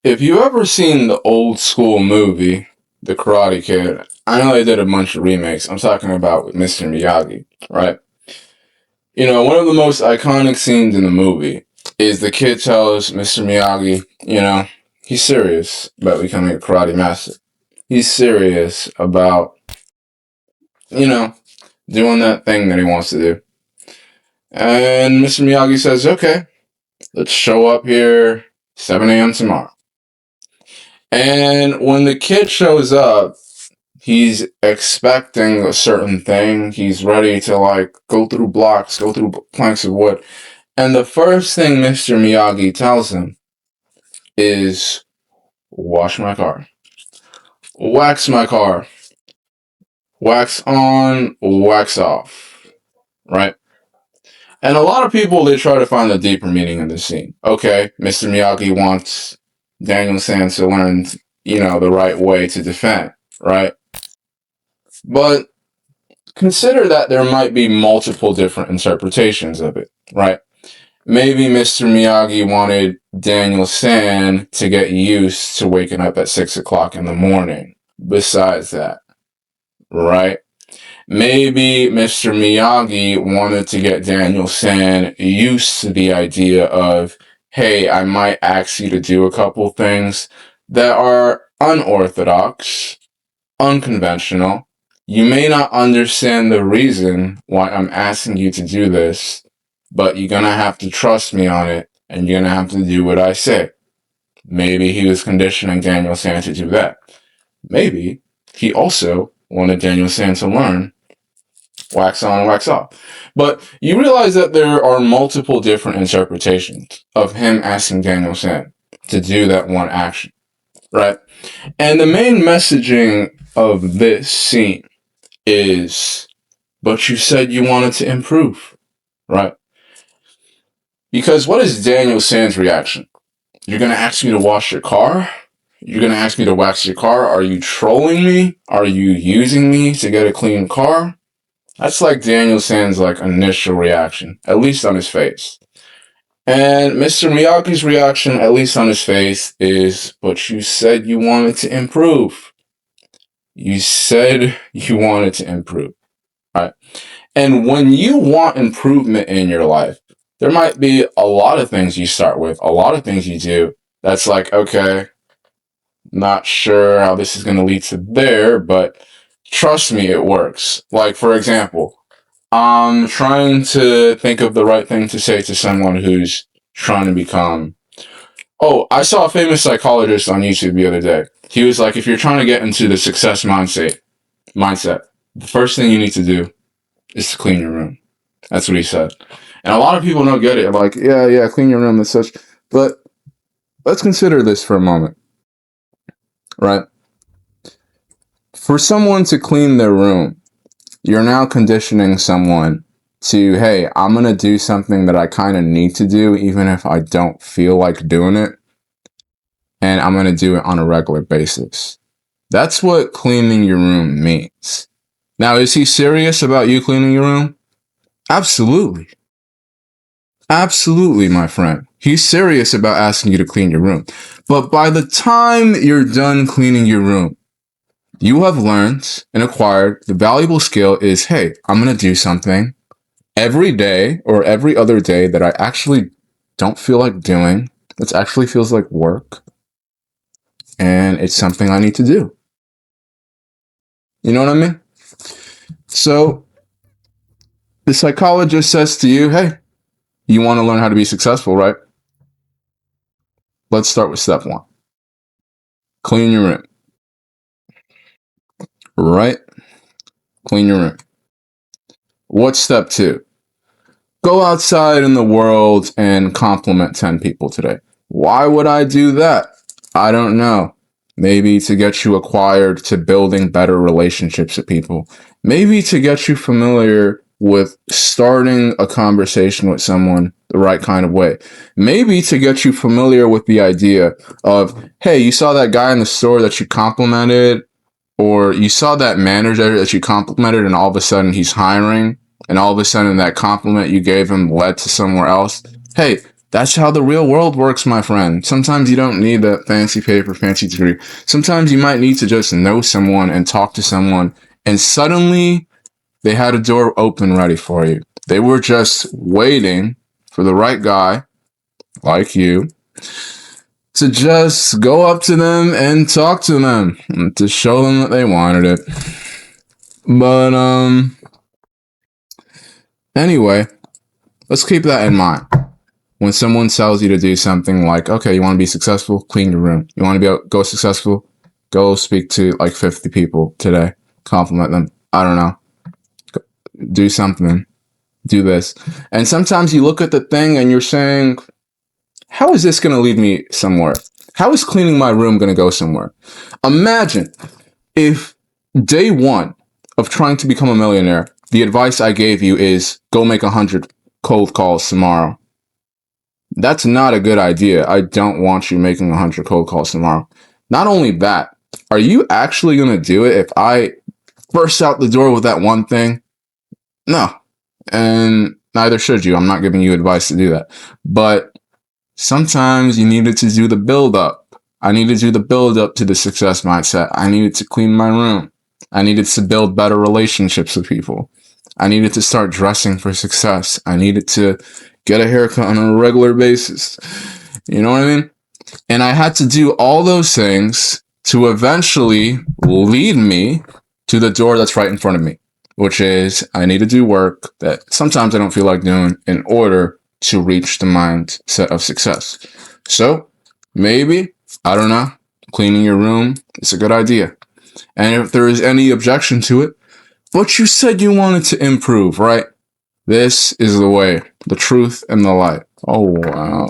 If you ever seen the old school movie, The Karate Kid, I know they did a bunch of remakes. I'm talking about with Mr. Miyagi, right? One of the most iconic scenes in the movie is the kid tells Mr. Miyagi, he's serious about becoming a karate master. He's serious about, you know, doing that thing that he wants to do. And Mr. Miyagi says, okay, let's show up here 7 a.m. tomorrow. And when the kid shows up, he's expecting a certain thing. He's ready to go through blocks, go through planks of wood. And the first thing Mr. Miyagi tells him is wash my car, wax my car, wax on, wax off, right? And a lot of people, they try to find the deeper meaning in this scene. Okay, Mr. Miyagi wants Daniel San to learn, the right way to defend, right? But consider that there might be multiple different interpretations of it, right? Maybe Mr. Miyagi wanted Daniel San to get used to waking up at 6 o'clock in the morning. Besides that, right? Maybe Mr. Miyagi wanted to get Daniel San used to the idea of, hey, I might ask you to do a couple things that are unorthodox, unconventional. You may not understand the reason why I'm asking you to do this, but you're going to have to trust me on it, and you're going to have to do what I say. Maybe he was conditioning Daniel San to do that. Maybe he also wanted Daniel San to learn wax on, wax off. But you realize that there are multiple different interpretations of him asking Daniel San to do that one action, right? And the main messaging of this scene is, but you said you wanted to improve, right? Because what is Daniel San's reaction? You're going to ask me to wash your car? You're going to ask me to wax your car? Are you trolling me? Are you using me to get a clean car? That's like Daniel San's initial reaction, at least on his face. And Mr. Miyagi's reaction, at least on his face, is, but you said you wanted to improve. You said you wanted to improve, right? And when you want improvement in your life, there might be a lot of things you start with, a lot of things you do that's okay, not sure how this is going to lead to there, but trust me, it works. For example, I'm trying to think of the right thing to say to someone who's trying to become. Oh, I saw a famous psychologist on YouTube the other day. He was like, if you're trying to get into the success mindset, the first thing you need to do is to clean your room. That's what he said. And a lot of people don't get it. Yeah, clean your room and such. But let's consider this for a moment, right? For someone to clean their room, you're now conditioning someone to, hey, I'm going to do something that I kind of need to do, even if I don't feel like doing it. And I'm going to do it on a regular basis. That's what cleaning your room means. Now, is he serious about you cleaning your room? Absolutely. Absolutely, my friend. He's serious about asking you to clean your room. But by the time you're done cleaning your room, you have learned and acquired the valuable skill is, hey, I'm going to do something every day or every other day that I actually don't feel like doing. It actually feels like work. And it's something I need to do. You know what I mean? So the psychologist says to you, hey, you want to learn how to be successful, right? Let's start with step 1. Clean your room. Right? Clean your room. What's step 2? Go outside in the world and compliment 10 people today. Why would I do that? I don't know. Maybe to get you acquired to building better relationships with people. Maybe to get you familiar with starting a conversation with someone the right kind of way. Maybe to get you familiar with the idea of, hey, you saw that guy in the store that you complimented, or you saw that manager that you complimented and all of a sudden he's hiring, and all of a sudden that compliment you gave him led to somewhere else. Hey, That's how the real world works, my friend. Sometimes you don't need that fancy paper, fancy degree. Sometimes you might need to just know someone and talk to someone, and suddenly they had a door open ready for you. They were just waiting for the right guy, like you, to just go up to them and talk to them, and to show them that they wanted it. But, anyway, let's keep that in mind. When someone tells you to do something like, okay, you want to be successful, clean your room. You want to go successful, go speak to like 50 people today. Compliment them. I don't know. Do something. Do this. And sometimes you look at the thing and you're saying, how is this going to lead me somewhere? How is cleaning my room going to go somewhere? Imagine if day one of trying to become a millionaire, the advice I gave you is go make 100 cold calls tomorrow. That's not a good idea. I don't want you making 100 cold calls tomorrow. Not only that, are you actually going to do it if I burst out the door with that one thing? No. And neither should you. I'm not giving you advice to do that. But sometimes you needed to do the build up. I needed to do the build up to the success mindset. I needed to clean my room. I needed to build better relationships with people. I needed to start dressing for success. I needed to get a haircut on a regular basis. You know what I mean? And I had to do all those things to eventually lead me to the door that's right in front of me, which is I need to do work that sometimes I don't feel like doing in order to reach the mindset of success. So maybe, I don't know, cleaning your room is a good idea. And if there is any objection to it, but you said you wanted to improve, right? This is the way, the truth, and the light. Oh, wow.